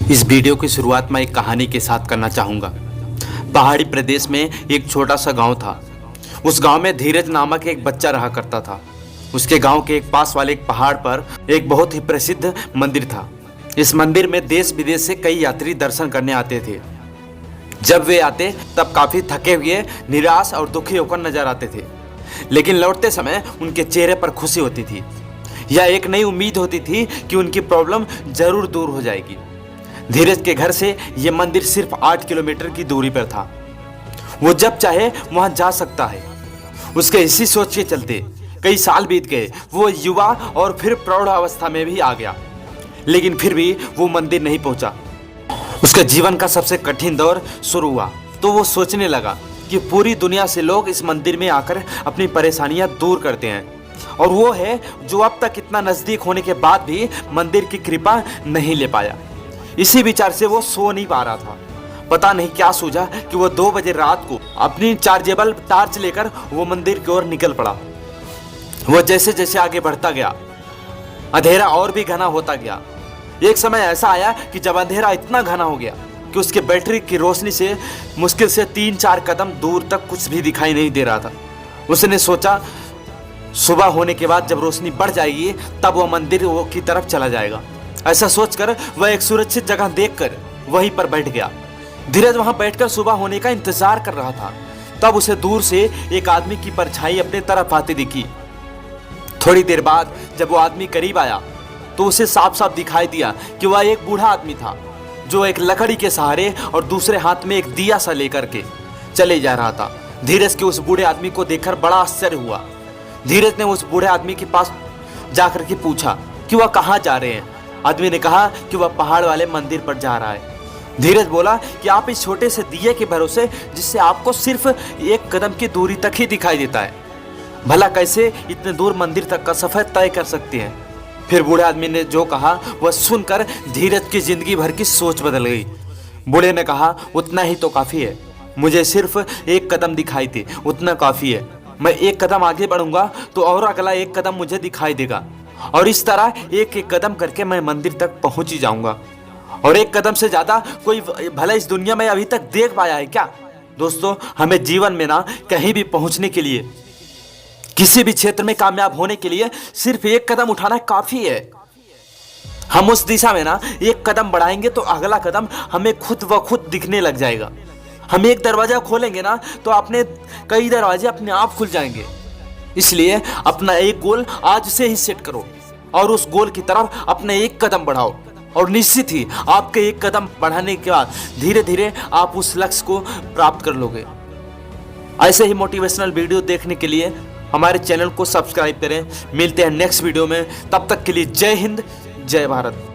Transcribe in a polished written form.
इस वीडियो की शुरुआत मैं एक कहानी के साथ करना चाहूँगा। पहाड़ी प्रदेश में एक छोटा सा गांव था। उस गांव में धीरज नामक एक बच्चा रहा करता था। उसके गांव के एक पास वाले एक पहाड़ पर एक बहुत ही प्रसिद्ध मंदिर था। इस मंदिर में देश विदेश से कई यात्री दर्शन करने आते थे। जब वे आते तब काफ़ी थके हुए, निराश और दुखी होकर नजर आते थे, लेकिन लौटते समय उनके चेहरे पर खुशी होती थी। यह एक नई उम्मीद होती थी कि उनकी प्रॉब्लम जरूर दूर हो जाएगी। धीरज के घर से यह मंदिर सिर्फ 8 किलोमीटर की दूरी पर था। वो जब चाहे वहां जा सकता है। उसके इसी सोच के चलते कई साल बीत गए। वो युवा और फिर प्रौढ़ अवस्था में भी आ गया, लेकिन फिर भी वो मंदिर नहीं पहुंचा। उसके जीवन का सबसे कठिन दौर शुरू हुआ तो वो सोचने लगा कि पूरी दुनिया से लोग इस मंदिर में आकर अपनी परेशानियां दूर करते हैं, और वो है जो अब तक इतना नजदीक होने के बाद भी मंदिर की कृपा नहीं ले पाया। इसी विचार से वो सो नहीं पा रहा था। पता नहीं क्या सूझा कि वो 2 बजे रात को अपनी चार्जेबल टार्च लेकर वो मंदिर की ओर निकल पड़ा। वो जैसे जैसे आगे बढ़ता गया, अंधेरा और भी घना होता गया। एक समय ऐसा आया कि जब अंधेरा इतना घना हो गया कि उसके बैटरी की रोशनी से मुश्किल से 3-4 कदम दूर तक कुछ भी दिखाई नहीं दे रहा था। उसने सोचा सुबह होने के बाद जब रोशनी बढ़ जाएगी तब वह मंदिर की तरफ चला जाएगा। ऐसा सोचकर वह एक सुरक्षित जगह देखकर वहीं पर बैठ गया। धीरज वहां बैठकर सुबह होने का इंतजार कर रहा था। तब उसे दूर से एक आदमी की परछाई अपने तरफ आती दिखी। थोड़ी देर बाद जब वो आदमी करीब आया तो उसे साफ साफ दिखाई दिया कि वह एक बूढ़ा आदमी था, जो एक लकड़ी के सहारे और दूसरे हाथ में एक दिया सा लेकर के चले जा रहा था। धीरज के उस बूढ़े आदमी को देखकर बड़ा आश्चर्य हुआ। धीरज ने उस बूढ़े आदमी के पास जाकर के पूछा कि वह कहाँ जा रहे हैं। आदमी ने कहा कि वह पहाड़ वाले मंदिर पर जा रहा है। धीरज बोला कि आप इस छोटे से दिए के भरोसे, जिससे आपको सिर्फ 1 कदम की दूरी तक ही दिखाई देता है, भला कैसे इतने दूर मंदिर तक का सफर तय कर सकते हैं। फिर बूढ़े आदमी ने जो कहा वह सुनकर धीरज की जिंदगी भर की सोच बदल गई। बूढ़े ने कहा उतना ही तो काफी है, मुझे सिर्फ 1 कदम दिखाई दे, उतना काफी है। मैं 1 कदम आगे बढ़ूंगा तो और अगला 1 कदम मुझे दिखाई देगा, और इस तरह एक एक कदम करके मैं मंदिर तक पहुंच ही जाऊंगा। और 1 कदम से ज्यादा कोई भला इस दुनिया में अभी तक देख पाया है क्या? दोस्तों, हमें जीवन में ना कहीं भी पहुंचने के लिए, किसी भी क्षेत्र में कामयाब होने के लिए सिर्फ 1 कदम उठाना काफी है। हम उस दिशा में ना 1 कदम बढ़ाएंगे तो अगला कदम हमें खुद व खुद दिखने लग जाएगा। हम एक दरवाजा खोलेंगे ना तो अपने कई दरवाजे अपने आप खुल जाएंगे। इसलिए अपना एक गोल आज से ही सेट करो और उस गोल की तरफ अपना 1 कदम बढ़ाओ, और निश्चित ही आपके 1 कदम बढ़ाने के बाद धीरे धीरे आप उस लक्ष्य को प्राप्त कर लोगे। ऐसे ही मोटिवेशनल वीडियो देखने के लिए हमारे चैनल को सब्सक्राइब करें। मिलते हैं नेक्स्ट वीडियो में, तब तक के लिए जय हिंद, जय भारत।